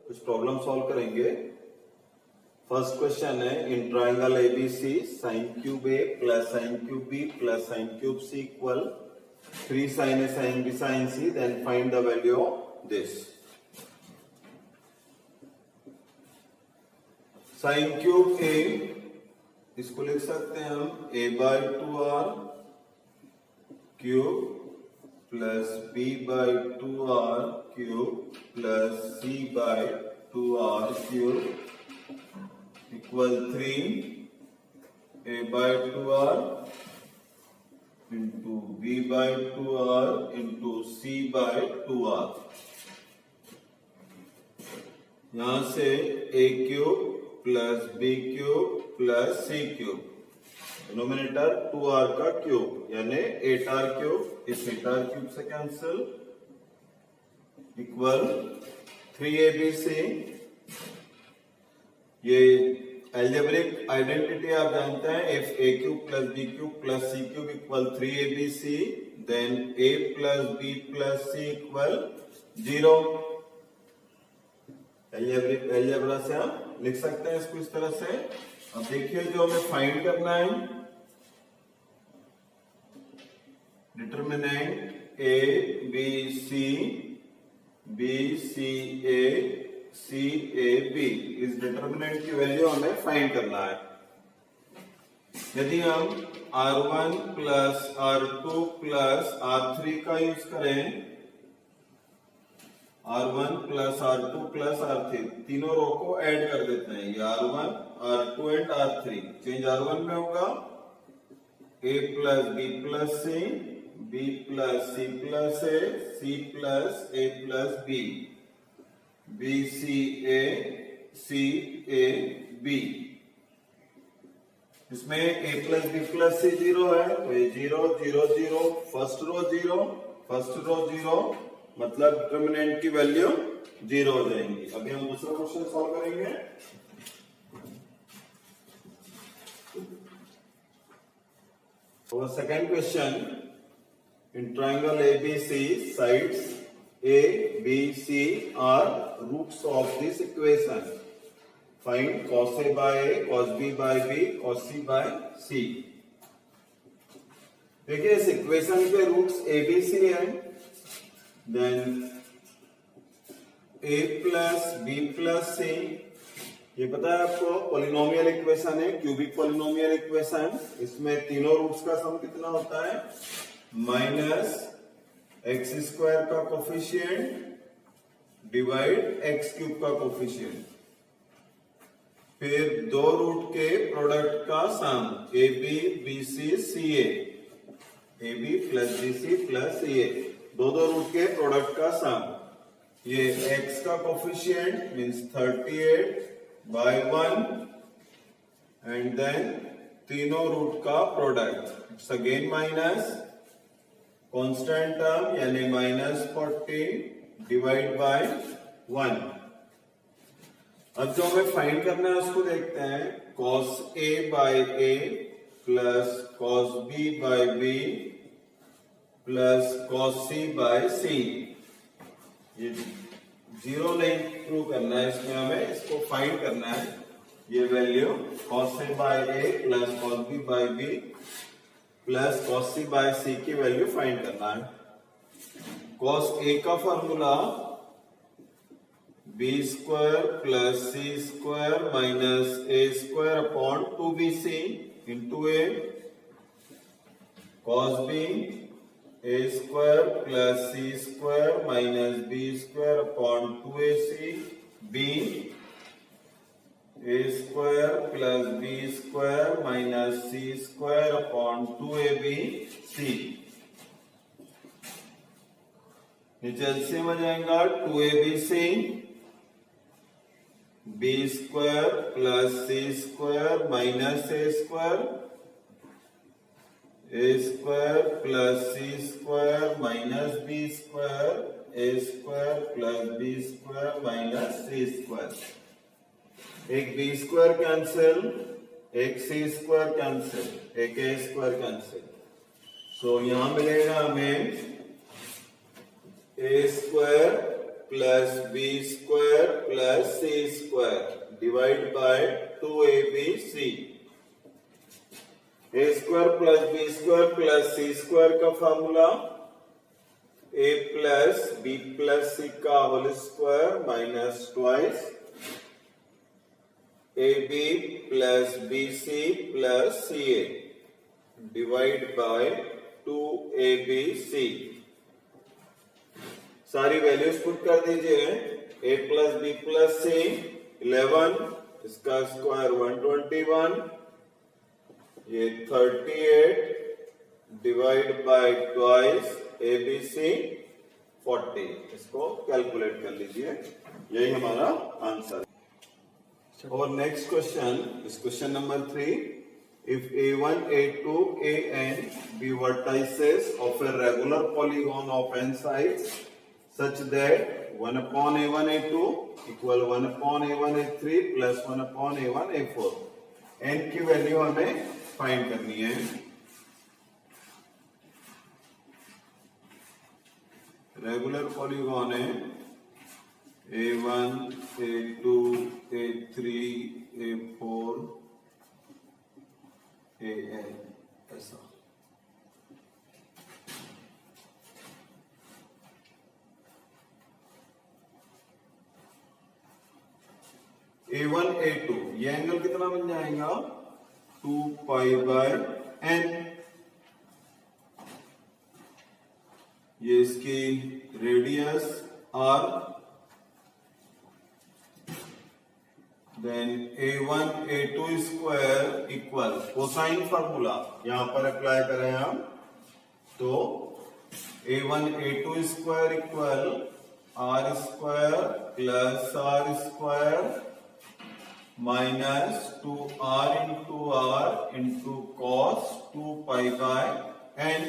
कुछ problem solve करेंगे। First question है, in triangle ABC sine cube A plus sine cube B plus sine cube C equal 3 sin a sin b sin c, then find the value of this. Sine cube A इसको लिख सकते हैं हम a/2r cube plus b/2r cube plus c/2r cube equal 3 a/2r into b/2r into c/2r। यहां से a cube plus b cube plus c cube, denominator 2r का cube यानी 8r cube, इस 8r क्यूब से कैंसिल इक्वल 3abc। ये algebraic identity आप जानते हैं, if a cube plus b cube plus c cube equal 3abc then a plus b plus c equal 0। Algebra से हम लिख सकते हैं इसको इस तरह से। अब देखिए जो हमें फाइंड करना है, determinant a b c b c a c a b, इस डिटरमिनेंट की वैल्यू हमें फाइंड करना है। यदि हम r1 plus r2 plus r3 का यूज करें, r1 plus r2 plus r3 तीनों रो को ऐड कर देते हैं, ये r1 r2 and r3। Change r1 में होगा a plus b plus c, b plus c plus a, c plus a plus b, b c a b। इसमें a plus b plus c 0 है तो ये 0 0 0, फर्स्ट रो 0 फर्स्ट रो 0, मतलब determinant की value 0 हो जाएंगी। अभी हम दूसरा क्वेश्चन सॉल्व करेंगे। तो second question, in triangle ABC sides a b c are roots of this equation. Find cos a by a, cos b by b, cos c by c। देखिए इस इक्वेशन के रूट्स a b c है, then a plus b plus c, ये पता है आपको polynomial equation है, cubic polynomial equation. इसमें तीनों रूट्स का सम कितना होता है, माइनस एक्स स्क्वायर का कोफिशिएंट डिवाइड एक्स क्यूब का कोफिशिएंट, फिर दो रूट के प्रोडक्ट का sum A B B C C A B plus B C plus C A, दो रूट के प्रोडक्ट का सम। ये x का कोफिशिएंट मींस 38/1 एंड देन तीनों रूट का product, it's again minus constant term यानी -40 डिवाइड बाय 1। अब जो हमें फाइंड करना है उसको देखते हैं, cos a by a plus cos b by b plus cos c by c। ये 0 नहीं प्रूव करना है, इसमें हमें इसको फाइंड करना है। ये value cos a by a plus cos b by b plus cos c by c की वैल्यू फाइंड करना है। cos a का formula b square plus c square minus a square upon 2bc into a, cos b a square plus c square minus b square upon 2ac, b a square plus b square minus c square upon 2ab c। नीचे LCM आ जाएगा 2abc, b square plus c square minus a square plus c square minus b square, a square plus b square minus c square. एक b square cancel, एक c square cancel, एक a square cancel. So यहां मिलेगा हमें a square plus B square plus C square divide by 2abc। A square plus B square plus C square का formula A plus B plus C का whole square minus twice A B plus B C plus C A divide by 2abc। सारी values put कर दीजिए। a plus B plus C 11, इसका square 121, ये 38 divide by twice abc 40। इसको calculate कर लीजिए, यही हमारा आंसर। और next question is question number 3। If a1, a2, an be vertices of a regular polygon of n sides such that 1 upon a1, a2 equal 1 upon a1, a3 plus 1 upon a1, a4। n की value हमें find करनी है। Regular polygon है a1, a2, a3, a4, an ऐसा। a1, a2 ये angle कितना बन जाएगा 2 पाई बाय n। ये इसकी radius r, then a1 a2 square equal cosine formula यहां पर अप्लाई करें हम तो a1 a2 square equal r square plus r square minus 2r into cos 2 pi by n,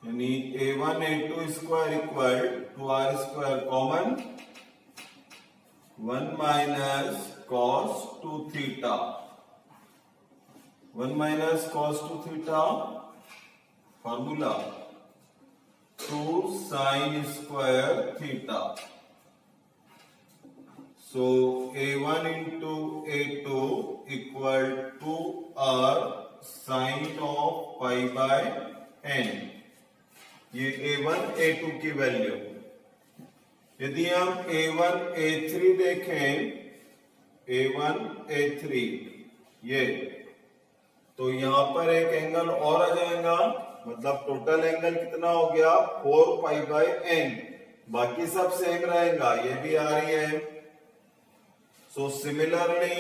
यानी a1 a2 square equal 2r square common 1 minus cos 2 theta, 1 minus cos 2 theta formula 2 sine square theta. So a1 into a2 equal 2r sine of pi by n। ये a1 a2 की value. यदि हम a1 a3 देखें, a1 a3 ये तो यहां पर एक एंगल और आ जाएगा, मतलब टोटल एंगल कितना हो गया 4 पाई बाय n। बाकी सब सेम रहेगा, ये भी आ रही है। सो सिमिलरली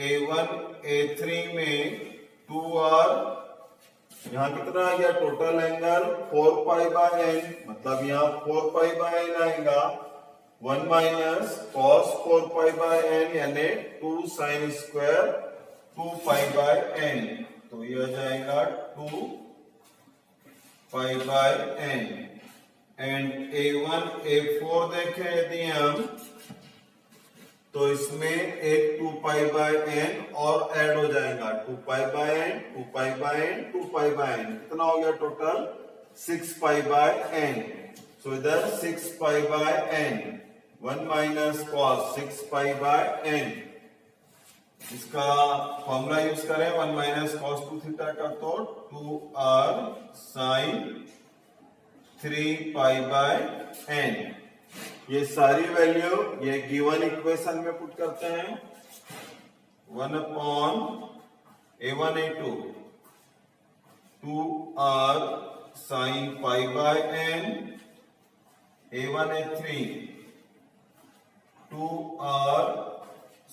a1 a3 में 2r, यहां कितना आ गया total angle 4 pi by n, मतलब यहां 4 पाई बाय n आएगा 1 minus cos 4 pi by n यानी 2 sine square 2 pi by n। तो ये आ जाएगा 2 pi by n। And a1 a4 देखें यदि हम तो इसमें एक 2 पाई बाय n और ऐड हो जाएगा 2 pi by n 2 pi by n 2 pi by n, कितना हो गया टोटल 6 पाई बाय n। सो इधर 6 पाई by n 1 minus cos 6 pi by n, इसका फॉर्मूला यूज करें 1 माइनस कॉस 2 थीटा का तो 2r sine 3 pi by n। ये सारी वैल्यू ये गिवन इक्वेशन में पुट करते हैं। 1 upon a1 a2 2r sine pi by n, a1 a3 2r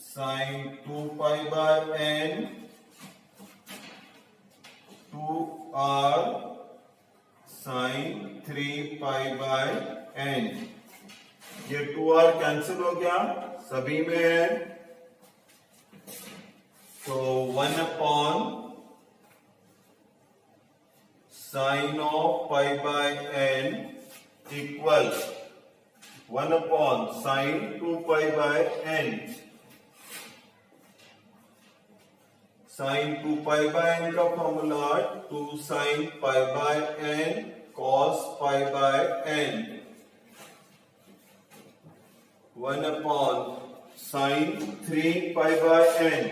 sine 2 pi by n, 2r sine 3 pi by n। ये 2r cancel हो गया, सभी में है तो 1 upon sine of pi by n equal 1 upon sine 2 pi by n। Sine 2 pi by n का formula 2 sine pi by n cos pi by n 1 upon sin 3 pi by n।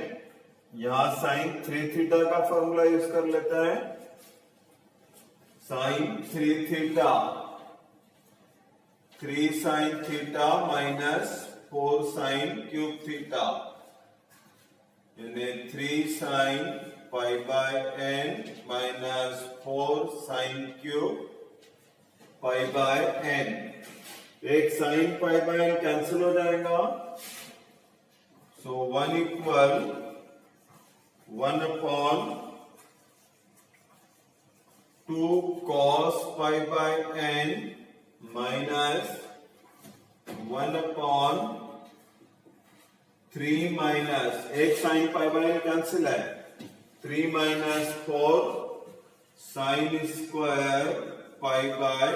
यहां sin 3 theta का formula use कर लेते हैं। sin 3 theta 3 sin theta minus 4 sin cube theta, यानी 3 sin pi by n minus 4 sin cube pi by n। एक sin pi by n cancel हो जाएगा, so 1 equal 1 upon 2 cos pi by n minus 1 upon 3 minus एक sine pi by n cancel है, 3 minus 4 sine square pi by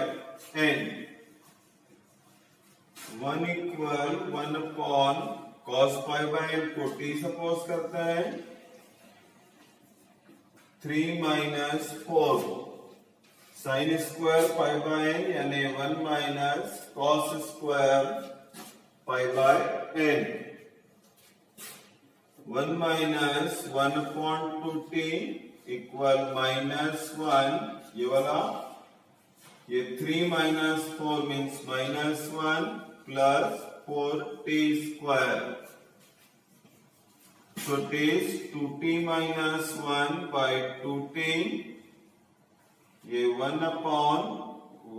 n। 1 equal 1 upon cos pi by n को t suppose करते हैं, 3 minus 4 sine square pi by n यानी 1 minus cos square pi by n। 1 minus 1 upon 2t equal minus 1, ये वाला, ये 3 minus 4 means minus 1 plus 4t square, so it is 2t minus 1 by 2t, ये 1 upon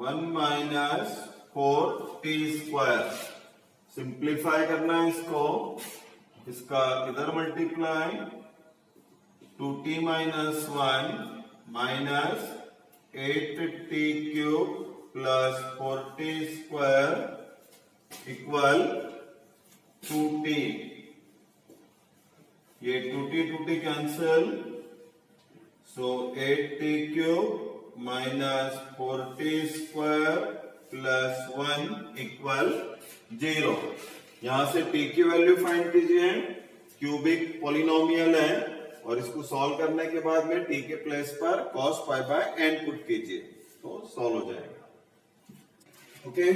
1 minus 4t square. Simplify करना है इसको, इसका इधर multiply, 2t minus 1 minus 8t cube plus 4t square equal 2t, ये 2t कैंसिल, सो 8t cube minus 4t square plus 1 equal 0। यहां से t की वैल्यू फाइंड कीजिए, क्यूबिक पॉलिनोमियल है और इसको सॉल्व करने के बाद में t के प्लेस पर cos pi by n put कीजिए तो सॉल्व हो जाएगा। Okay,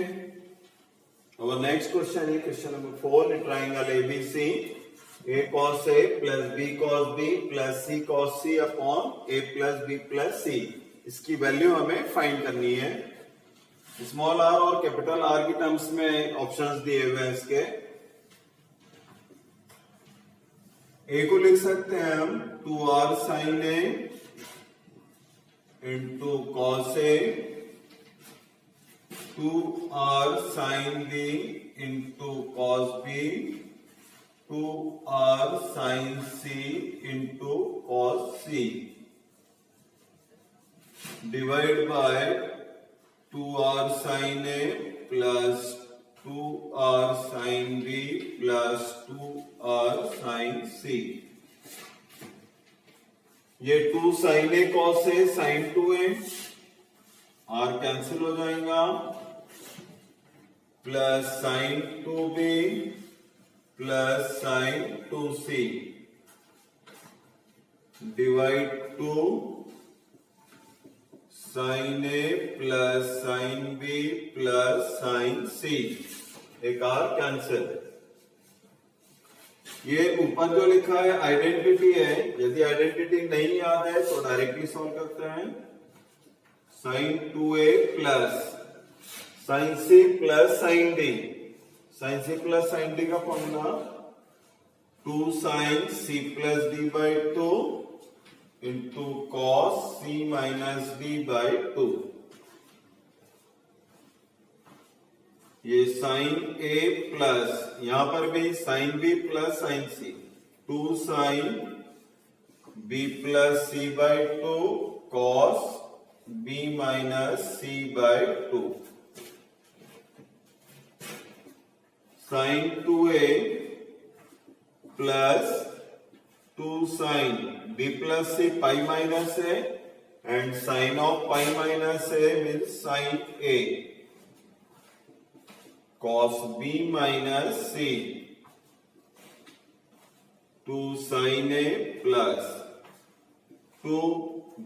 our next question is question number 4, a triangle ABC, a cos a plus b cos b plus c cos c upon a plus b plus c। इसकी value हमें find करनी है। Small r और capital R की terms में options दिए हुए हैं इसके। a को लिख सकते हैं हम 2r sin a into cos a, 2r sin b into cos b, 2r sin c into cos c, divide by 2r sin a plus 2r sin b plus 2r sin c। ये 2 sin a cos a sin 2a, r cancel हो जाएगा, plus sin 2b plus sin 2c, divide 2 sin a plus sin b plus sin c, एक r cancel. ये ऊपर जो लिखा है identity है, यदि आइडेंटिटी नहीं याद है तो डायरेक्टली सॉल्व करते हैं। sin 2a plus sin c plus sin d, sin c plus sin d का formula 2 sin c plus d by 2 into cos c minus d by 2। ये sin a प्लस, यहां पर भी sin b plus sin c, 2 sin b plus c by 2 cos b minus c by 2, sin 2a plus 2 sin b plus c pi minus a and sin of pi minus a means sin a, cos b minus c, 2 sin a plus 2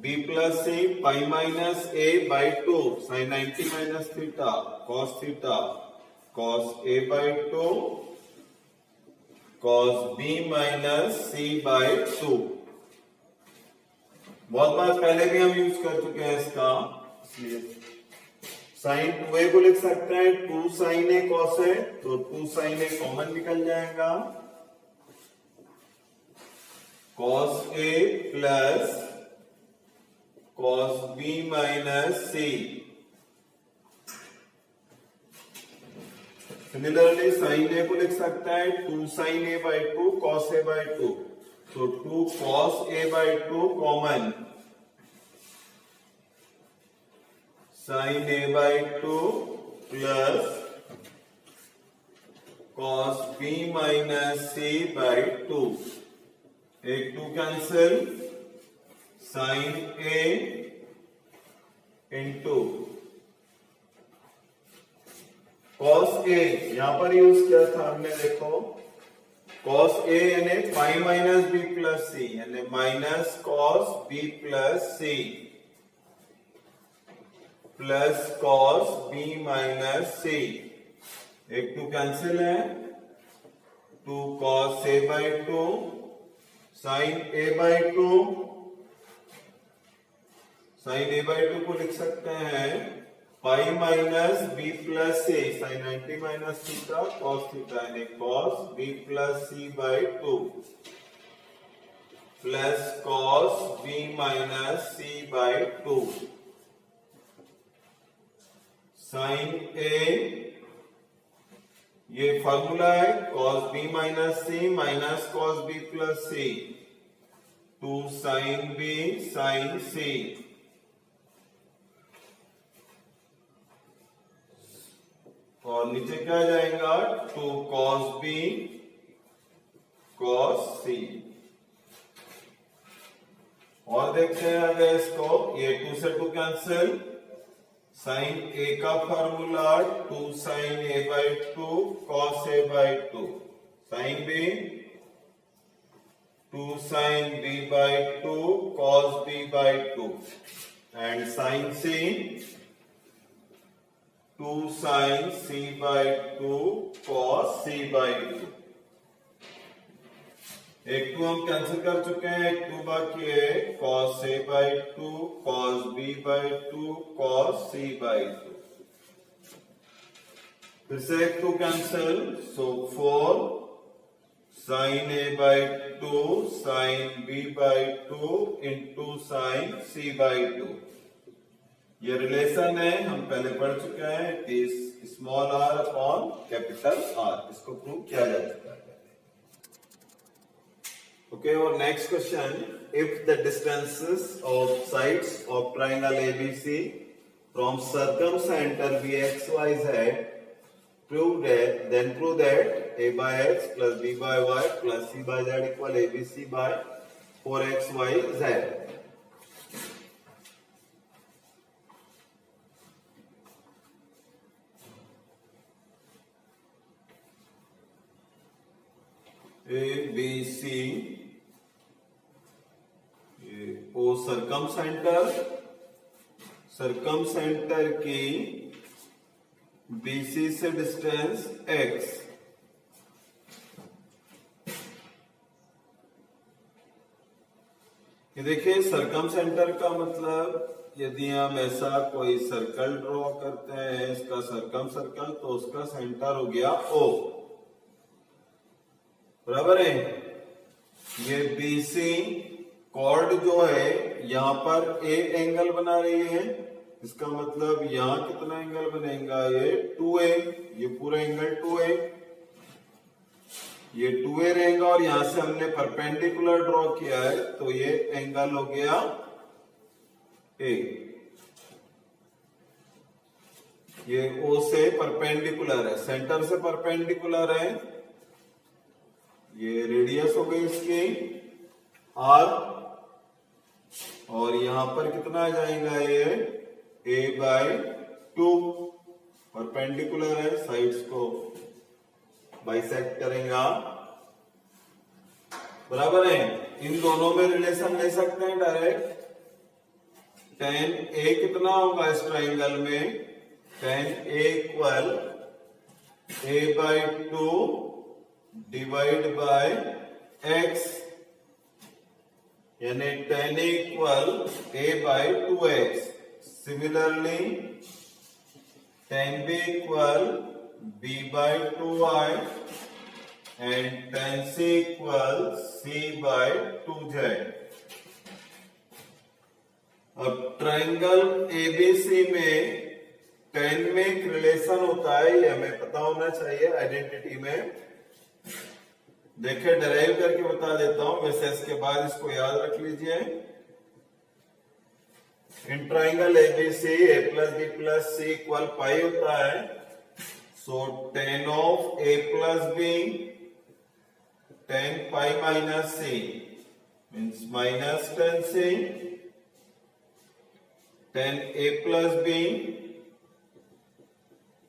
b plus c pi minus a by 2 sin 90 minus theta cos a by 2 cos b minus c by 2। बहुत बार पहले भी हम use कर चुके हैं इसका, इसलिए sign 2a को लिख सकते हैं 2 sin a cos a, तो 2 sin a कॉमन निकल जाएगा, cos a plus cos b minus c। Similarly sin a को लिख सकता है 2 sin a by 2 cos a by 2, तो 2 cos a by 2 common, sin a by 2 plus cos b minus c by 2, एक 2 cancel, sin a into cos a, यहां पर use किया था हमने, देखो cos a यानी pi minus b plus c, यानी minus cos b plus c plus cos b minus c, एक 2 कैंसिल है, 2 cos a by 2 sin a by 2, sin a by 2 को लिख सकते हैं pi minus b plus c sin 90 minus theta cos theta, यानी cos b plus c by 2 plus cos b minus c by 2 sin a, ये formula है cos b minus c minus cos b plus c, 2 sin b sin c, और नीचे क्या जाएगा 2 cos b cos c। और देखते हैं आगे इसको, ये 2 से 2 कैंसिल, sin a का formula 2 sin a by 2 cos a by 2, sin b 2 sin b by 2 cos b by 2, and sin c 2 sin c by 2 cos c by 2। एक 2 हम कैंसिल कर चुके हैं, एक 2 बाकी है, cos a by 2 cos b by 2 cos c by 2, फिर से एक 2 cancel, so 4 sin a by 2 sin b by 2 into sin c by 2। ये रिलेशन है, हम पहले पढ़ चुके हैं, it is small r upon capital R, इसको प्रूव किया जा चुका है। Okay, our next question, if the distances of sides of triangle ABC from circumcenter BXYZ then prove that A by X plus B by Y plus C by Z equal ABC by 4XYZ। ABC ओ सरकमसेंटर की BC से distance X, ये देखिए सरकमसेंटर का मतलब यदि हम ऐसा कोई सर्कल ड्रॉ करते हैं, इसका सरकम सर्कल, तो उसका सेंटर हो गया O, बराबर है। ये BC कॉर्ड जो है यहां पर A एंगल बना रही है, इसका मतलब यहां कितना एंगल बनेगा, ये 2A, ये पूरा एंगल 2A, ये 2A रहेगा, और यहां से हमने परपेंडिकुलर ड्रॉ किया है, तो ये एंगल हो गया A। ये O से परपेंडिकुलर है, सेंटर से परपेंडिकुलर है, ये रेडियस हो गई इसकी R, और यहां पर कितना आ जाएगा, ये A by 2, परपेंडिकुलर है, साइड्स को बाइसेक्ट करेगा, बराबर है। इन दोनों में रिलेशन ले सकते हैं डायरेक्ट, tan A कितना होगा इस ट्राइंगल में? tan A equal A/2 divide by x, यानी tan A equal A/2x. Similarly tan B equal B/2y and tan C equal C/2z. अब ट्राइंगल एबीसी में tan में एक रिलेशन होता है, ये हमें पता होना चाहिए आइडेंटिटी में. देखिए डराइव करके बता देता हूं, वैसे इसके बाद इसको याद रख लीजिए. In triangle ABC a plus B plus C equal pi होता है. So tan of a plus B tan pi minus C means minus tan C, tan a plus B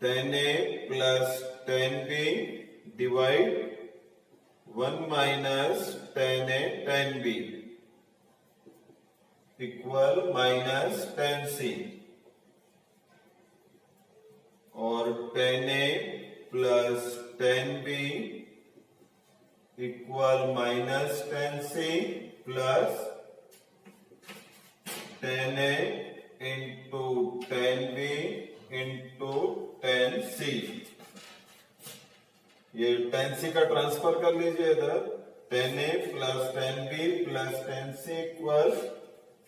tan a plus tan b divide 1 minus tan a tan b equal minus tan c, और tan a plus tan b equal minus tan c plus tan a into tan b into tan c. ये tan c का transfer कर लीजिए इधर. tan a plus tan b plus tan c equal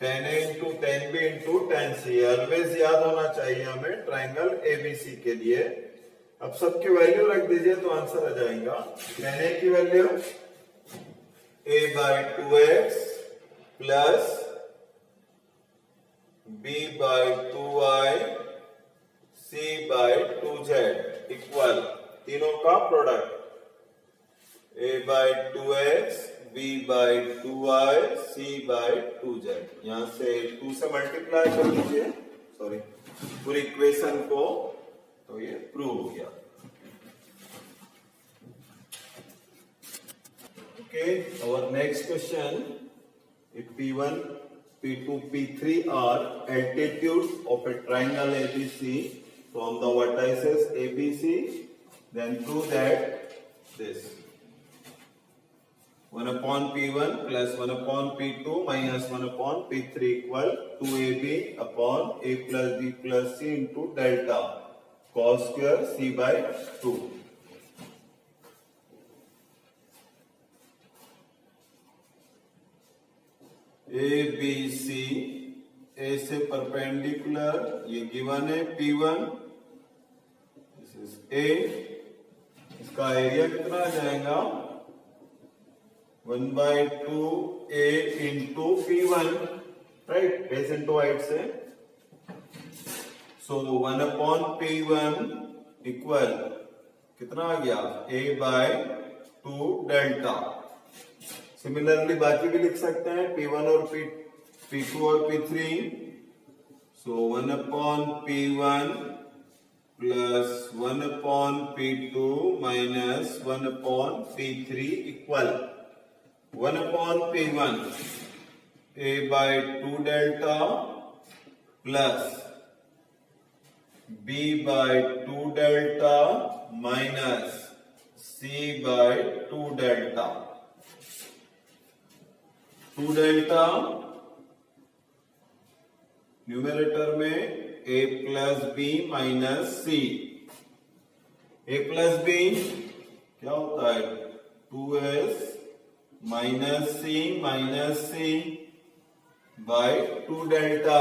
tan a into tan b into tan c. Always याद होना चाहिए हमें triangle ABC के लिए. अब सबकी वैल्यू रख दीजिए तो आंसर आ जाएगा. tan a की value a/2x plus b/2y c/2z equal तीनों का प्रोडक्ट a/2x b/2y c/2z. यहां से 2 से मल्टीप्लाई कर लीजिए, सॉरी पूरी इक्वेशन को, तो ये प्रूव हो गया. Okay, our next question. If P1, P2, P3 are altitudes of a triangle ABC from the vertices ABC, then prove that this 1 upon P1 plus 1 upon P2 minus 1 upon P3 equal 2AB upon A plus B plus C into delta cos square C/2. A B C, A से perpendicular ये given है P1, दिस इज A. इसका area कितना आ जाएगा? 1/2 A into P1, right, base into height से. सो 1 अपॉन P1 इक्वल कितना आ गया? A/2 delta. सिमिलरली बाकी भी लिख सकते हैं P1 और P2 और P3. So 1 upon P1 plus 1 upon P2 minus 1 upon P3 equal 1 upon P1 A/2 delta plus B/2 delta minus C/2 delta. 2 delta numerator में a plus B minus C. a plus B क्या होता है? 2s minus C by 2 delta.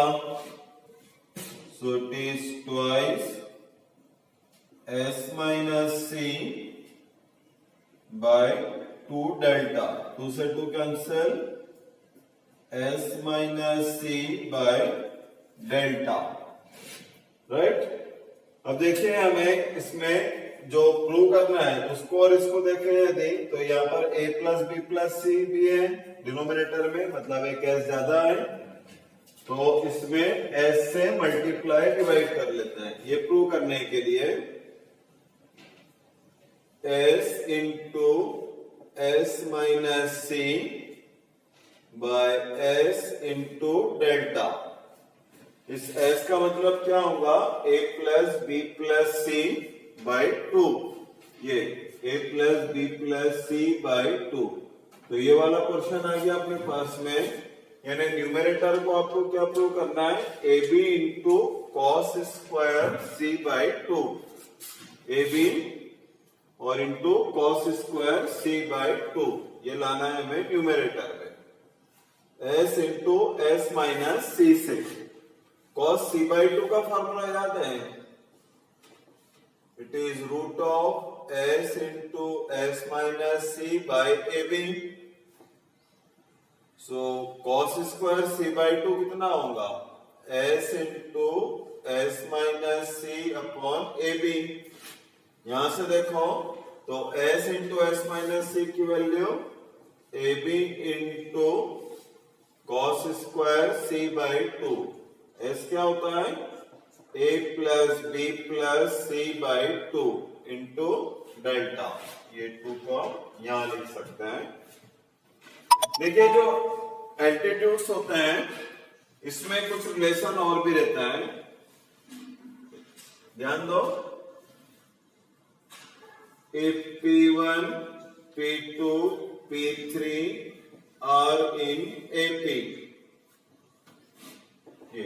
So it is twice s minus C by 2 delta. 2 से 2 cancel, s minus C by delta, right. अब देखिए हमें इसमें जो प्रूव करना है उसको और इसको देखें यदि, तो यहाँ पर a प्लस बी प्लस सी भी है डिनोमिनेटर में, मतलब एक s ज्यादा है, तो इसमें s से मल्टीप्लाई डिवाइड कर लेते हैं. ये प्रूव करने के लिए s into s minus C by s into delta. इस s का मतलब क्या होगा, a plus B plus C by 2, ये a plus B plus C by 2। तो ये वाला क्वेश्चन आ गया अपने पास में, यानी न्यूमेरेटर को आपको क्या प्रूव करना है, A B into cos square C by 2, A B और into cos square C by 2, ये लाना है हमें न्यूमेरेटर में। S into S minus C से कॉस सी बाई 2 का फॉर्मूला याद है, it is root of S into S minus C by A B. So cos square C by 2 कितना होगा, S into S minus C upon A B. यहां से देखो तो s into S minus C की value A B into cos square C by 2, s क्या होता है, a plus B plus C by 2 into delta, ये 2 को यहां लिख सकते हैं। देखिए जो एल्टीट्यूड्स होते हैं इसमें कुछ रिलेशन और भी रहता है, ध्यान दो। If P1, P2, P3 are in AP, ये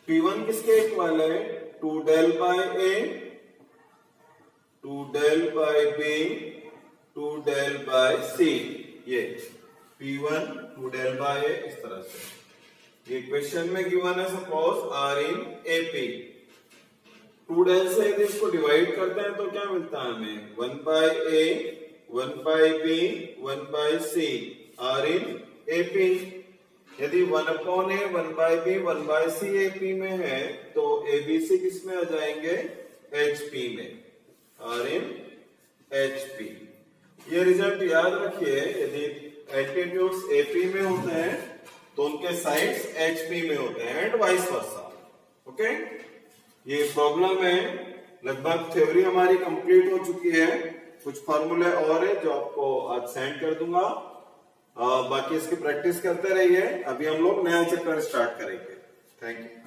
P1 किसके इक्वल है, 2 del by A, 2 del by B, 2 del by C, ये P1 2 del by A इस तरह से। ये क्वेश्चन में गिवन है, suppose are in AP, 2 del से यदि इसको डिवाइड करते हैं तो क्या मिलता है हमें, 1 by A, 1 by B, 1 by C are in AP। यदि 1 upon A, 1 by B, 1 by C AP में है तो ABC किस में आ जाएंगे, HP में, आर इन HP। ये रिजल्ट याद रखिए, यदि एल्टीट्यूड्स AP में होते हैं तो उनके साइड्स HP में होते हैं एंड वाइस वर्सा। ओके, ये प्रॉब्लम है, लगभग थ्योरी हमारी कंप्लीट हो चुकी है, कुछ फॉर्मूले और है जो आपको आज सेंड कर दूंगा, बाकी इसकी प्रैक्टिस करते रहिए। अभी हम लोग नया चैप्टर स्टार्ट करेंगे। Thank you.